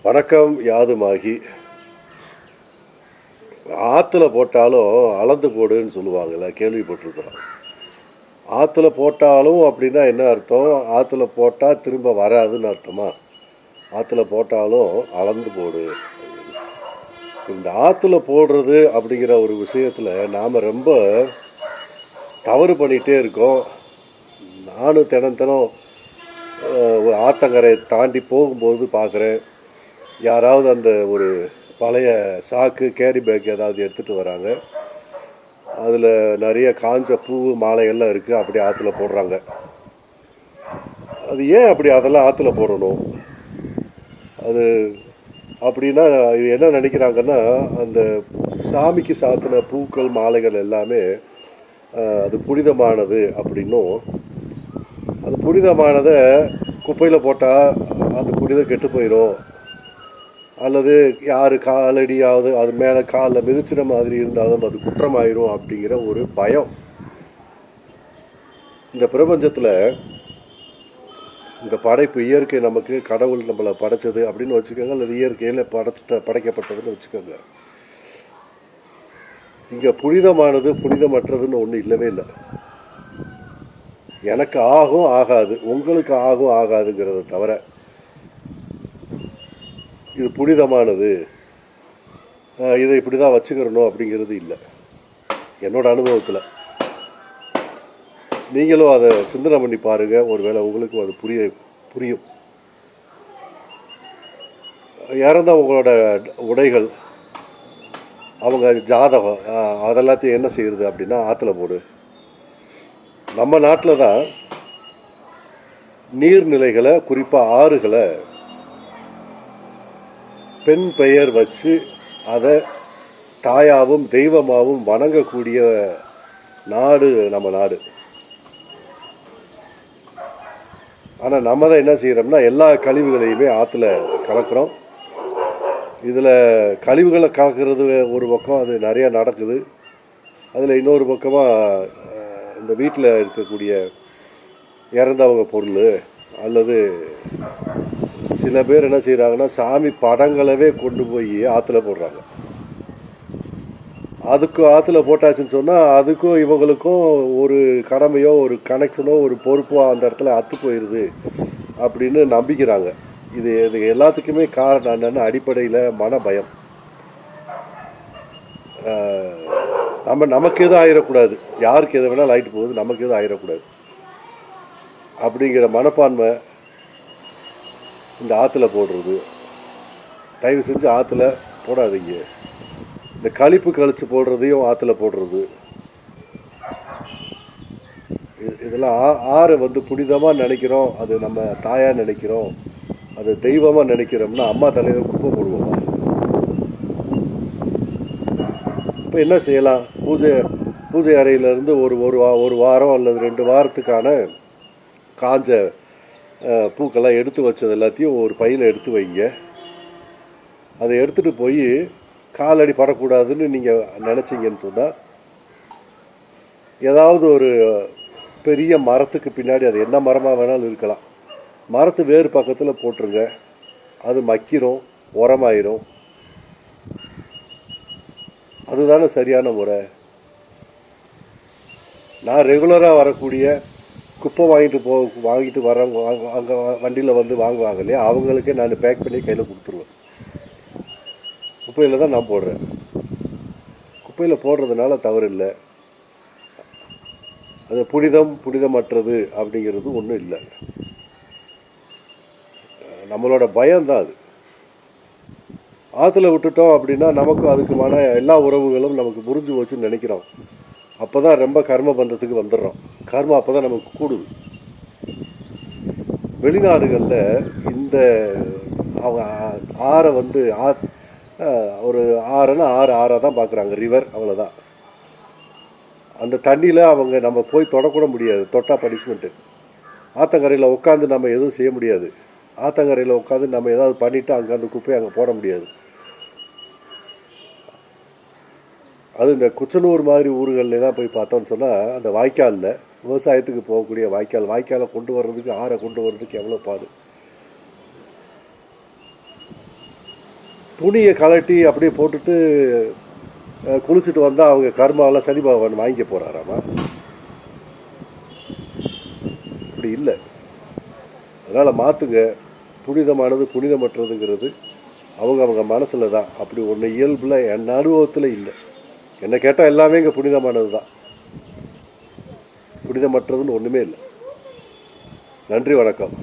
வணக்கம் யாதுமாகி. ஆற்றுல போட்டாலும் அளந்து போடுன்னு சொல்லுவாங்கள்ல, கேள்விப்பட்டிருக்கிறோம். ஆற்றுல போட்டாலும் அப்படின்னா என்ன அர்த்தம்? ஆற்றுல போட்டால் திரும்ப வராதுன்னு அர்த்தமா? ஆற்றுல போட்டாலும் அளந்து போடு. இந்த ஆற்றுல போடுறது அப்படிங்கிற ஒரு விஷயத்தில் நாம் ரொம்ப தவறு பண்ணிகிட்டே இருக்கோம். நானும் தினம் தினம் ஒரு ஆற்றங்கரையை தாண்டி போகும்போது பார்க்குறேன், யாராவது அந்த ஒரு பழைய சாக்கு கேரி பேக் ஏதாவது எடுத்துகிட்டு வராங்க. அதில் நிறைய காஞ்ச பூ மாலைகள்லாம் இருக்குது, அப்படியே ஆற்றுல போடுறாங்க. அது ஏன் அப்படி அதெல்லாம் ஆற்றுல போடணும்? அது அப்படின்னா இது என்ன நினைக்கிறாங்கன்னா, அந்த சாமிக்கு சாத்தின பூக்கள் மாலைகள் எல்லாமே அது புனிதமானது அப்படின்னும், அது புனிதமானதை குப்பையில் போட்டால் அது புனிதம் கெட்டு போயிடும், அல்லது யார் காலடியாவது அது மேலே காலில் மிதிச்சிட மாதிரி இருந்தாலும் அது குற்றமாயிரும் அப்படிங்கிற ஒரு பயம். இந்த பிரபஞ்சத்தில் இந்த படைப்பு இயற்கை நமக்கு கடவுள் நம்மளை படைச்சது அப்படின்னு வச்சுக்கோங்க, அல்லது இயற்கையில் படைக்கப்பட்டதுன்னு வச்சுக்கோங்க. இங்கே புனிதமானது புனிதமற்றதுன்னு ஒன்று இல்லவே இல்லை. எனக்கு ஆகும் ஆகாது, உங்களுக்கு ஆகும் ஆகாதுங்கிறத தவிர இது புனிதமானது, இதை இப்படி தான் வச்சுக்கிறணும் அப்படிங்கிறது இல்லை என்னோட அனுபவத்தில். நீங்களும் அதை சிந்தனை பண்ணி பாருங்கள், ஒருவேளை உங்களுக்கும் அது புரியும். இறந்தவங்களோட உடைகள், அவங்க ஜாதகம், அதெல்லாத்தையும் என்ன செய்யுது அப்படின்னா ஆற்றுல போடு. நம்ம நாட்டில் தான் நீர்நிலைகளை, குறிப்பாக ஆறுகளை பெண் பெயர் வச்சு அதை தாயாவும் தெய்வமாகவும் வணங்கக்கூடிய நாடு நம்ம நாடு. ஆனால் நம்ம தான் என்ன செய்கிறோம்னா, எல்லா கழிவுகளையுமே ஆற்றுல கலக்கிறோம். இதில் கழிவுகளை கலக்கிறது ஒரு பக்கம், அது நிறையா நடக்குது. அதில் இன்னொரு பக்கமாக இந்த வீட்டில் இருக்கக்கூடிய இறந்தவங்க பொருள், அல்லது சில பேர் என்ன செய்கிறாங்கன்னா, சாமி படங்களவே கொண்டு போய் ஆற்றுல போடுறாங்க. அதுக்கும் ஆற்றுல போட்டாச்சுன்னு சொன்னால் அதுக்கும் இவங்களுக்கும் ஒரு கடமையோ ஒரு கனெக்ஷனோ ஒரு பொறுப்போ அந்த இடத்துல அத்து போயிடுது அப்படின்னு நம்பிக்கிறாங்க. இது எல்லாத்துக்குமே காரணம் என்னென்னா, அடிப்படையில் மன பயம். நமக்கு எதுவும் ஆயிடக்கூடாது, யாருக்கு எது வேணாலும் ஆகிட்டு போகுது, நமக்கு எதுவும் ஆயிடக்கூடாது அப்படிங்கிற மனப்பான்மை இந்த ஆற்றுல போடுறது. தயவு செஞ்சு ஆற்றுல போடாதீங்க. இந்த கழிப்பு கழிச்சு போடுறதையும் ஆற்றுல போடுறது, இதெல்லாம் ஆறை புனிதமாக நினைக்கிறோம், அது நம்ம தாயாக நினைக்கிறோம், அது தெய்வமாக நினைக்கிறோம்னா அம்மா தலையில் குப்பை போடுவோம். இப்போ என்ன செய்யலாம்? பூஜை அறையிலேருந்து ஒரு வாரம் அல்லது 2 வாரத்துக்கான காஞ்ச பூக்கெல்லாம் எடுத்து வச்சது எல்லாத்தையும் ஒரு பையில் எடுத்து வைங்க. அதை எடுத்துகிட்டு போய் காலடி படக்கூடாதுன்னு நீங்கள் நினச்சிங்கன்னு சொன்னால், ஏதாவது ஒரு பெரிய மரத்துக்கு பின்னாடி, அது என்ன மரமாக வேணாலும் இருக்கலாம், மரத்து வேறு பக்கத்தில் போட்டுருங்க. அது மக்கிரும், உரமாயிரும். அதுதானே சரியான முறை. நான் ரெகுலராக வரக்கூடிய குப்பை வாங்கிட்டு வரவங்க, அங்கே வண்டியில் வாங்குவாங்க இல்லையா, அவங்களுக்கே நான் பேக் பண்ணி கையில் கொடுத்துருவேன். குப்பையில் தான் நான் போடுறேன். குப்பையில் போடுறதுனால தவறு இல்லை. அது புனிதமற்றது அப்படிங்கிறது ஒன்றும் இல்லை. நம்மளோட பயம்தான் அது. ஆற்றுல விட்டுட்டோம் அப்படின்னா நமக்கும் அதுக்குமான எல்லா உறவுகளும் நமக்கு புரிஞ்சு போச்சுன்னு நினைக்கிறோம். அப்போ தான் ரொம்ப கர்ம பந்தத்துக்கு வந்துடுறோம். கர்மம் அப்போ தான் நமக்கு கூடுது. வெளிநாடுகளில் இந்த அவங்க ஆறை ஒரு ஆறுன்னா ஆறாக தான் பார்க்குறாங்க, ரிவர், அவ்வளோதான். அந்த தண்ணியில் அவங்க நம்ம போய் தொடக்கூட முடியாது, தொட்டால் பனிஷ்மெண்ட்டு. ஆற்றங்கரையில் உட்காந்து நம்ம எதுவும் செய்ய முடியாது. ஆற்றங்கரையில் உட்காந்து நம்ம ஏதாவது பண்ணிவிட்டு அங்கே அந்த குப்பையை அங்கே போட முடியாது. அது இந்த குச்சனூர் மாதிரி ஊர்களெலாம் போய் பார்த்தோன்னு சொன்னால், அந்த வாய்க்காலில் விவசாயத்துக்கு போகக்கூடிய வாய்க்காலை கொண்டு வர்றதுக்கு, ஆறை கொண்டு வர்றதுக்கு எவ்வளோ பாடு. துணியை கழட்டி அப்படியே போட்டுட்டு குளிச்சுட்டு வந்தால் அவங்க கர்மாவெல்லாம் சனி பகவான் வாங்கிக்க போகிறாராமா? அப்படி இல்லை. அதனால் மாற்றுங்க. புனிதமானது புனிதமற்றதுங்கிறது அவங்க மனசில் தான். அப்படி ஒன்று இயல்பில் என் அனுபவத்தில் இல்லை. என்னை கேட்டால் எல்லாமே இங்கே புனிதமானது தான். புனிதமற்றதுன்னு ஒன்றுமே இல்லை. நன்றி, வணக்கம்.